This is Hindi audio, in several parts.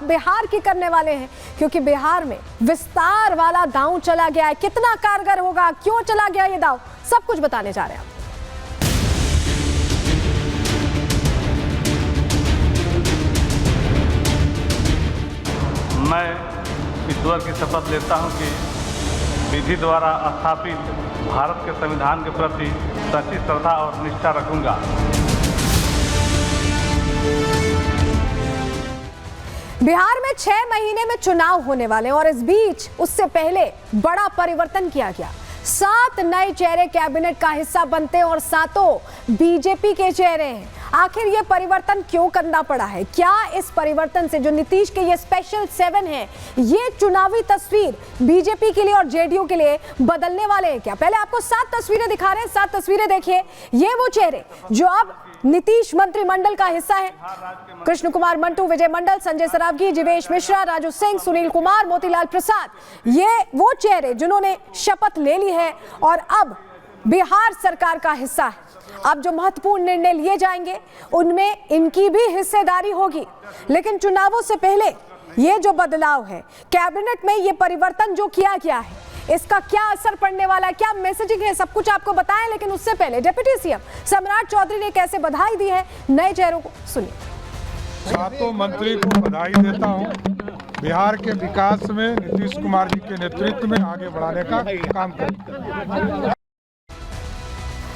बात बिहार की करने वाले हैं, क्योंकि बिहार में विस्तार वाला दांव चला गया है। कितना कारगर होगा, क्यों चला गया ये दांव, सब कुछ बताने जा रहे हैं। मैं ईश्वर की शपथ लेता हूं कि विधि द्वारा स्थापित भारत के संविधान के प्रति सच्ची श्रद्धा और निष्ठा रखूंगा। बिहार में 6 महीने में चुनाव होने वाले और इस बीच उससे पहले बड़ा परिवर्तन किया गया। 7 नए चेहरे कैबिनेट का हिस्सा बनते हैं और सातों बीजेपी के चेहरे हैं। आखिर ये परिवर्तन क्यों करना पड़ा है? क्या इस परिवर्तन से जो नीतीश के ये स्पेशल 7 है, ये चुनावी तस्वीर बीजेपी के लिए और जेडीयू के लिए बदलने वाले हैं क्या? पहले आपको 7 तस्वीरें दिखा रहे हैं। 7 तस्वीरें देखिए। ये वो चेहरे जो अब नीतीश मंत्रिमंडल का हिस्सा है। कृष्ण कुमार मंटू, विजय मंडल, संजय सरावगी, जीवेश मिश्रा, राजू सिंह, सुनील कुमार, मोतीलाल प्रसाद, ये वो चेहरे जिन्होंने शपथ ले ली है और अब बिहार सरकार का हिस्सा है। अब जो महत्वपूर्ण निर्णय लिए जाएंगे उनमें इनकी भी हिस्सेदारी होगी। लेकिन चुनावों से पहले ये जो बदलाव है, कैबिनेट में ये परिवर्तन जो किया गया है, इसका क्या असर पड़ने वाला है, क्या मैसेजिंग है, सब कुछ आपको बताएं। लेकिन उससे पहले डिप्टी सीएम सम्राट चौधरी ने कैसे बधाई दी है नए चेहरों को, सुनिए। सातों मंत्री को बधाई देता हूं। बिहार के विकास में नीतीश कुमार जी के नेतृत्व में आगे बढ़ाने का काम करें।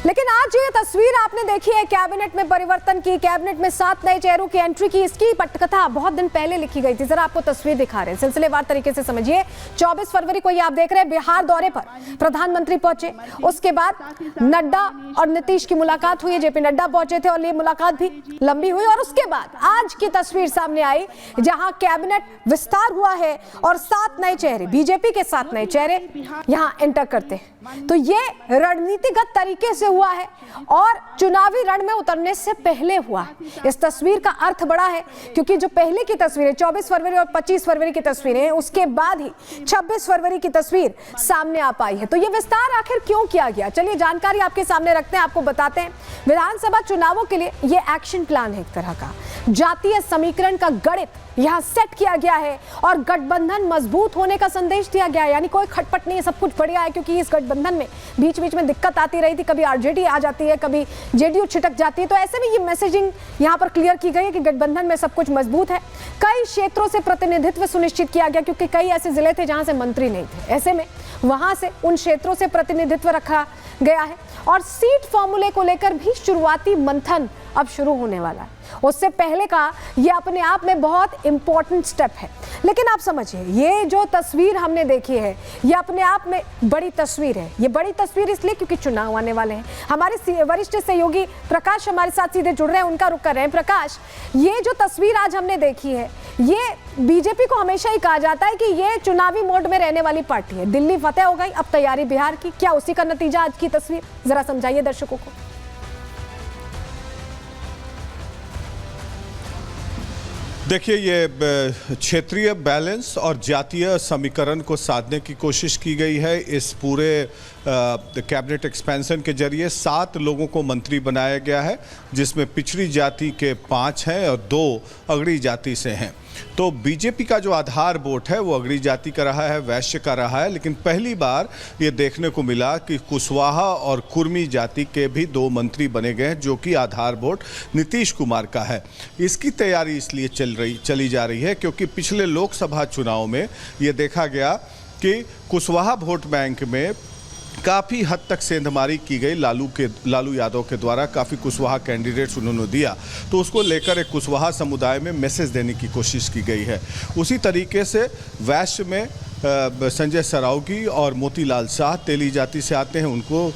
लेकिन आज ये तस्वीर आपने देखी है कैबिनेट में परिवर्तन की, कैबिनेट में 7 नए चेहरों की एंट्री की। इसकी पटकथा बहुत दिन पहले लिखी गई थी। जरा आपको तस्वीर दिखा रहे हैं, सिलसिलेवार तरीके से समझिए। 24 फरवरी को ये आप देख रहे हैं, बिहार दौरे पर प्रधानमंत्री पहुंचे। उसके बाद नड्डा और नीतीश की मुलाकात हुई। जेपी नड्डा पहुंचे थे और ये मुलाकात भी लंबी हुई। और उसके बाद आज की तस्वीर सामने आई जहां कैबिनेट विस्तार हुआ है और 7 नए चेहरे, बीजेपी के 7 नए चेहरे यहां एंटर करते हैं। तो ये रणनीतिगत तरीके से हुआ है और चुनावी रण में उतरने से पहले हुआ है। इस तस्वीर का अर्थ बड़ा है, क्योंकि जो पहले की तस्वीरें 24 फरवरी और 25 फरवरी की तस्वीरें, उसके बाद ही 26 फरवरी की तस्वीर सामने आ पाई है। तो ये विस्तार आखिर क्यों किया गया, चलिए जानकारी आपके सामने रखते हैं, आपको बताते हैं। विधानसभा चुनावों के लिए ये एक्शन प्लान है, एक तरह का जातीय समीकरण का गणित यहां सेट किया गया है और गठबंधन मजबूत होने का संदेश दिया गया है। यानी कोई खटपट नहीं है, सब कुछ बढ़िया है। क्योंकि इस गठबंधन में बीच बीच में दिक्कत आती रही थी, कभी आरजेडी आ जाती है, कभी जेडीयू छिटक जाती है। तो ऐसे में ये मैसेजिंग यहां पर क्लियर की गई है कि गठबंधन में सब कुछ मजबूत है। कई क्षेत्रों से प्रतिनिधित्व सुनिश्चित किया गया, क्योंकि कई ऐसे जिले थे जहां से मंत्री नहीं थे। ऐसे में वहां से उन क्षेत्रों से प्रतिनिधित्व रखा गया है और सीट फॉर्मूले को लेकर भी शुरुआती मंथन अब शुरू होने वाला है। उससे पहले का ये अपने आप में बहुत इंपॉर्टेंट स्टेप है। लेकिन आप समझिए, ये जो तस्वीर हमने देखी है, ये अपने आप में बड़ी तस्वीर है। ये बड़ी तस्वीर इसलिए क्योंकि चुनाव आने वाले हैं। हमारे वरिष्ठ सहयोगी प्रकाश हमारे साथ सीधे जुड़ रहे हैं, उनका रुख कर रहे हैं। प्रकाश, ये जो तस्वीर आज हमने देखी है, ये बीजेपी को हमेशा ही कहा जाता है कि ये चुनावी मोड में रहने वाली पार्टी है। दिल्ली फतेह हो गई, अब तैयारी बिहार की। क्या उसी का नतीजा आज की तस्वीर? जरा समझाइए दर्शकों को। देखिए, ये क्षेत्रीय बैलेंस और जातीय समीकरण को साधने की कोशिश की गई है। इस पूरे कैबिनेट एक्सपेंशन के जरिए 7 लोगों को मंत्री बनाया गया है, जिसमें पिछड़ी जाति के 5 हैं और 2 अगड़ी जाति से हैं। तो बीजेपी का जो आधार वोट है वो अगड़ी जाति का रहा है, वैश्य का रहा है। लेकिन पहली बार ये देखने को मिला कि कुशवाहा और कुर्मी जाति के भी 2 मंत्री बने गए हैं, जो कि आधार वोट नीतीश कुमार का है। इसकी तैयारी इसलिए चली जा रही है क्योंकि पिछले लोकसभा चुनाव में ये देखा गया कि कुशवाहा वोट बैंक में काफ़ी हद तक सेंधमारी की गई। लालू यादव के द्वारा काफ़ी कुशवाहा कैंडिडेट्स उन्होंने दिया, तो उसको लेकर एक कुशवाहा समुदाय में मैसेज देने की कोशिश की गई है। उसी तरीके से वैश्य में संजय सरावगी और मोतीलाल शाह तेली जाति से आते हैं, उनको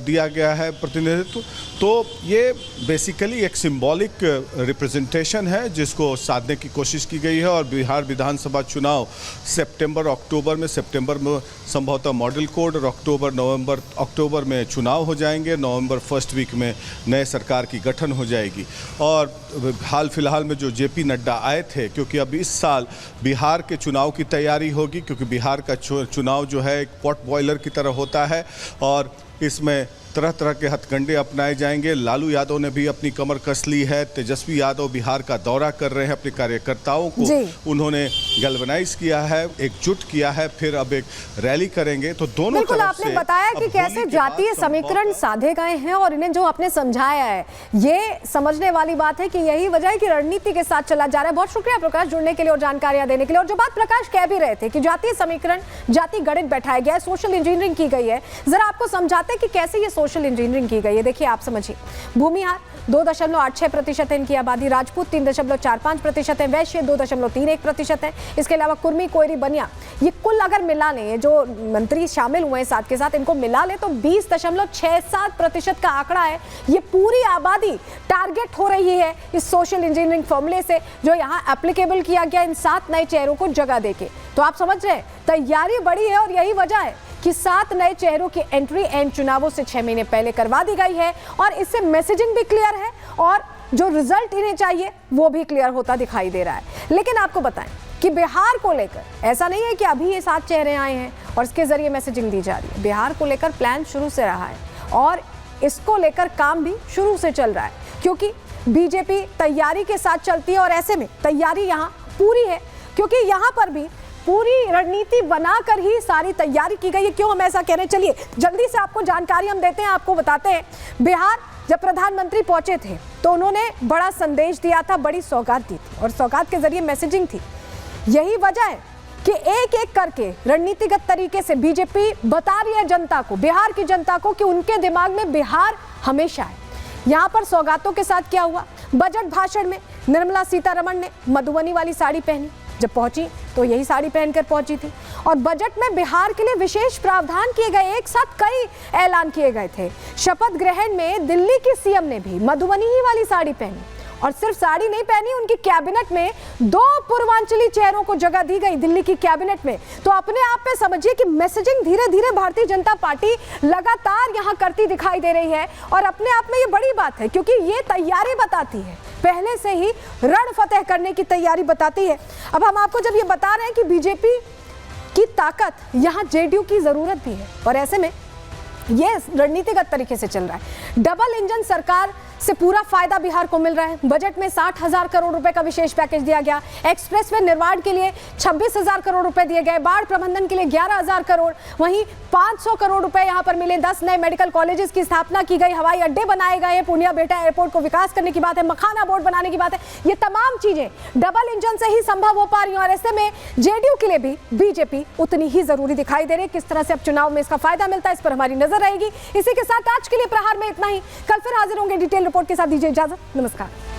दिया गया है प्रतिनिधित्व। तो ये बेसिकली एक सिंबॉलिक रिप्रेजेंटेशन है जिसको साधने की कोशिश की गई है। और बिहार विधानसभा चुनाव सितंबर में संभवतः मॉडल कोड और अक्टूबर में चुनाव हो जाएंगे। नवंबर फर्स्ट वीक में नए सरकार की गठन हो जाएगी। और हाल फिलहाल में जो जेपी नड्डा आए थे, क्योंकि अब इस साल बिहार के चुनाव की तैयारी होगी, क्योंकि बिहार का चुनाव जो है एक पॉट बॉयलर की तरह होता है और इसमें तरह तरह के हथकंडे अपनाए जाएंगे। लालू यादव ने भी अपनी कमर कस ली है। तेजस्वी यादव बिहार का दौरा कर रहे हैं, अपने कार्यकर्ताओं को उन्होंने गैल्वेनाइज किया है, एकजुट किया है, फिर अब एक रैली करेंगे। तो दोनों बिल्कुल तरफ आपने से बताया कि कैसे जातीय समीकरण साधे गए हैं और इन्हें जो आपने समझाया है, ये समझने वाली बात है कि यही वजह है कि रणनीति के साथ चला जा रहा है। बहुत शुक्रिया प्रकाश जुड़ने के लिए और जानकारियां देने के लिए। और जो बात प्रकाश कह भी रहे थे कि जातीय समीकरण, जाति गणित बैठाया गया है, सोशल इंजीनियरिंग की गई है, जरा आपको समझाते हैं कि कैसे ये सोशल इंजीनियरिंग की गई है। देखिए आप समझिए, भूमिहार 2.86% है इनकी आबादी, राजपूत 3.45% है, वैश्य 2.31% है, इसके अलावा कुर्मी, कोयरी, बनिया, ये कुल अगर मिला लें, जो मंत्री शामिल हुए हैं साथ के साथ, इनको मिला ले तो 20.67% का आंकड़ा है। ये पूरी आबादी टारगेट हो रही है इस सोशल इंजीनियरिंग फॉर्मूले से, जो यहाँ एप्लीकेबल किया गया इन 7 नए चेहरों को जगह देके। तो आप समझ रहे हैं, तैयारी बड़ी है और यही वजह है कि 7 नए चेहरों की एंट्री एंड चुनावों से 6 महीने पहले करवा दी गई है और इससे मैसेजिंग भी क्लियर है और जो रिजल्ट इन्हें चाहिए वो भी क्लियर होता दिखाई दे रहा है। लेकिन आपको बताएं कि बिहार को लेकर ऐसा नहीं है कि अभी ये 7 चेहरे आए हैं और इसके जरिए मैसेजिंग दी जा रही है। बिहार को लेकर प्लान शुरू से रहा है और इसको लेकर काम भी शुरू से चल रहा है, क्योंकि बीजेपी तैयारी के साथ चलती है और ऐसे में तैयारी यहाँ पूरी है, क्योंकि यहाँ पर भी पूरी रणनीति बनाकर ही सारी तैयारी की गई है। क्यों हम ऐसा कह रहे हैं, चलिए जल्दी से आपको जानकारी हम देते हैं, आपको बताते हैं। बिहार जब प्रधानमंत्री पहुंचे थे तो उन्होंने बड़ा संदेश दिया था, बड़ी सौगात दी थी और सौगात के जरिए मैसेजिंग थी। यही वजह है कि एक एक करके रणनीतिगत तरीके से बीजेपी बता रही है जनता को, बिहार की जनता को, कि उनके दिमाग में बिहार हमेशा है। यहाँ पर सौगातों के साथ क्या हुआ, बजट भाषण में निर्मला सीतारमण ने मधुबनी वाली साड़ी पहनी, जब पहुंची तो यही साड़ी पहनकर पहुंची थी और बजट में बिहार के लिए विशेष प्रावधान किए गए, एक साथ कई ऐलान किए गए थे। शपथ ग्रहण में दिल्ली की सीएम ने भी मधुबनी ही वाली साड़ी पहनी और सिर्फ साड़ी नहीं पहनी, उनकी कैबिनेट में 2 पूर्वांचली चेहरों को जगह दी गई दिल्ली की कैबिनेट में। तो अपने आप में समझिए कि मैसेजिंग धीरे धीरे भारतीय जनता पार्टी लगातार यहाँ करती दिखाई दे रही है और अपने आप में ये बड़ी बात है, क्योंकि ये तैयारी बताती है, पहले से ही रण फतेह करने की तैयारी बताती है। अब हम आपको जब ये बता रहे हैं कि बीजेपी की ताकत, यहाँ जेडीयू की जरूरत भी है और ऐसे में ये रणनीतिगत तरीके से चल रहा है। डबल इंजन सरकार से पूरा फायदा बिहार को मिल रहा है। बजट में 60,000 करोड़ रुपए का विशेष पैकेज दिया गया, एक्सप्रेसवे निर्माण के लिए 26,000 करोड़ रुपए दिए गए, बाढ़ प्रबंधन के लिए 11,000 करोड़, वहीं 500 करोड़ रुपए यहां पर मिले, 10 नए मेडिकल कॉलेजेस की स्थापना की गई, हवाई अड्डे बनाए गए, पूर्णिया बेटा एयरपोर्ट को विकास करने की बात है, मखाना बोर्ड बनाने की बात है। ये तमाम चीजें डबल इंजन से ही संभव हो पा रही है और ऐसे में जेडीयू के लिए भी बीजेपी उतनी ही जरूरी दिखाई दे रही है। किस तरह से अब चुनाव में इसका फायदा मिलता है, इस पर हमारी नजर रहेगी। इसी के साथ आज के लिए प्रहार में इतना ही, कल फिर हाजिर होंगे डिटेल रिपोर्ट के साथ। दीजिए इजाजत, नमस्कार।